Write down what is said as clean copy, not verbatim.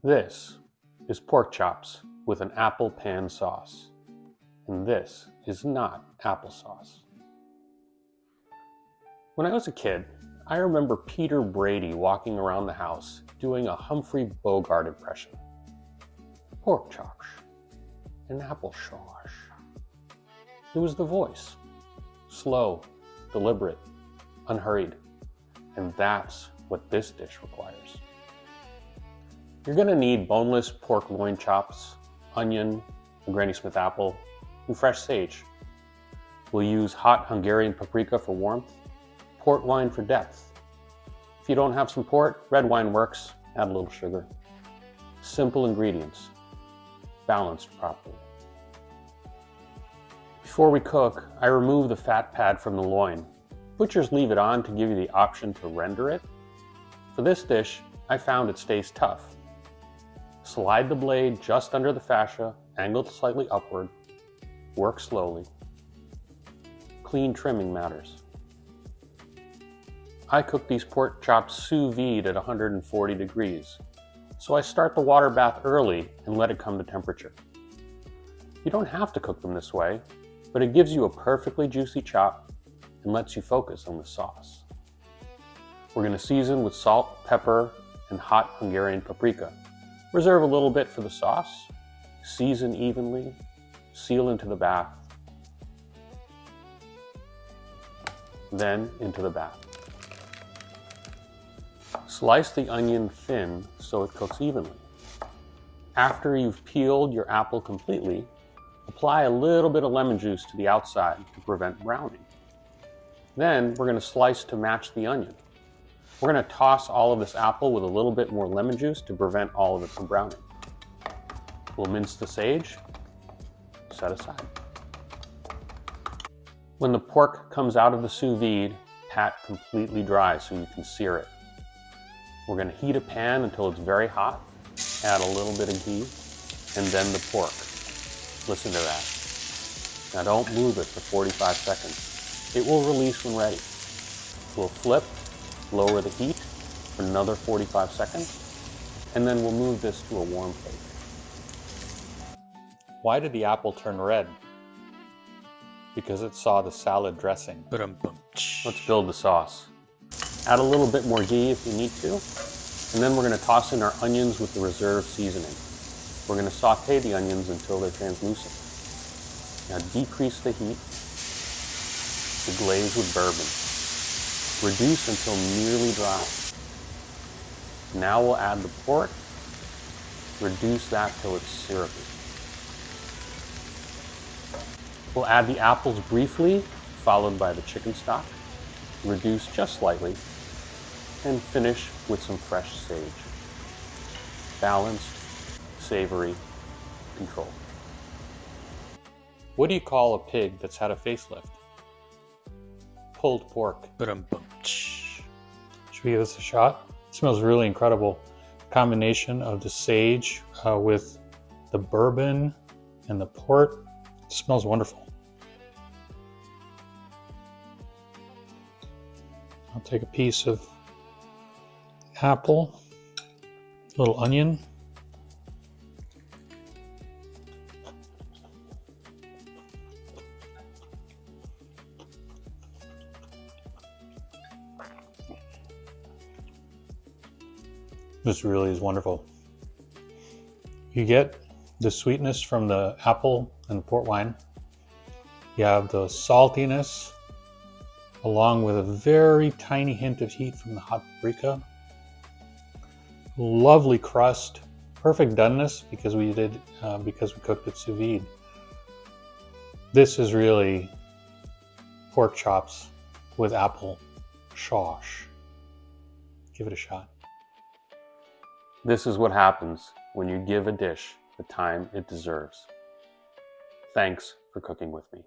This is pork chops with an apple pan sauce, and this is not applesauce. When I was a kid, I remember Peter Brady walking around the house doing a Humphrey Bogart impression. Pork chops and applesauce. It was the voice, slow, deliberate, unhurried, and that's what this dish requires. You're going to need boneless pork loin chops, onion, a Granny Smith apple, and fresh sage. We'll use hot Hungarian paprika for warmth, port wine for depth. If you don't have some port, red wine works, add a little sugar. Simple ingredients, balanced properly. Before we cook, I remove the fat pad from the loin. Butchers leave it on to give you the option to render it. For this dish, I found it stays tough. Slide the blade just under the fascia, angled slightly upward. Work slowly. Clean trimming matters. I cook these pork chops sous vide at 140 degrees, so I start the water bath early and let it come to temperature. You don't have to cook them this way, but it gives you a perfectly juicy chop and lets you focus on the sauce. We're going to season with salt, pepper, and hot Hungarian paprika. Reserve a little bit for the sauce, season evenly, seal into the bath, then into the bath. Slice the onion thin so it cooks evenly. After you've peeled your apple completely, apply a little bit of lemon juice to the outside to prevent browning. Then we're going to slice to match the onion. We're going to toss all of this apple with a little bit more lemon juice to prevent all of it from browning. We'll mince the sage, set aside. When the pork comes out of the sous vide, pat completely dry so you can sear it. We're going to heat a pan until it's very hot, add a little bit of ghee, and then the pork. Listen to that. Now don't move it for 45 seconds. It will release when ready. We'll flip, lower the heat for another 45 seconds, and then we'll move this to a warm plate. Why did the apple turn red? Because it saw the salad dressing. Let's build the sauce. Add a little bit more ghee if you need to, and then we're going to toss in our onions with the reserved seasoning. We're going to saute the onions until they're translucent. Now decrease the heat. Deglaze with bourbon. Reduce until nearly dry. Now we'll add the pork. Reduce that till it's syrupy. We'll add the apples briefly, followed by the chicken stock. Reduce just slightly, and finish with some fresh sage. Balanced, savory, controlled. What do you call a pig that's had a facelift? Pulled pork. Should we give this a shot? It smells really incredible. Combination of the sage with the bourbon and the port. It smells wonderful. I'll take a piece of apple, a little onion, this really is wonderful. You get the sweetness from the apple and the port wine. You have the saltiness along with a very tiny hint of heat from the hot paprika. Lovely crust, perfect doneness because we cooked it sous vide. This is really pork chops with apple sauce. Give it a shot. This is what happens when you give a dish the time it deserves. Thanks for cooking with me.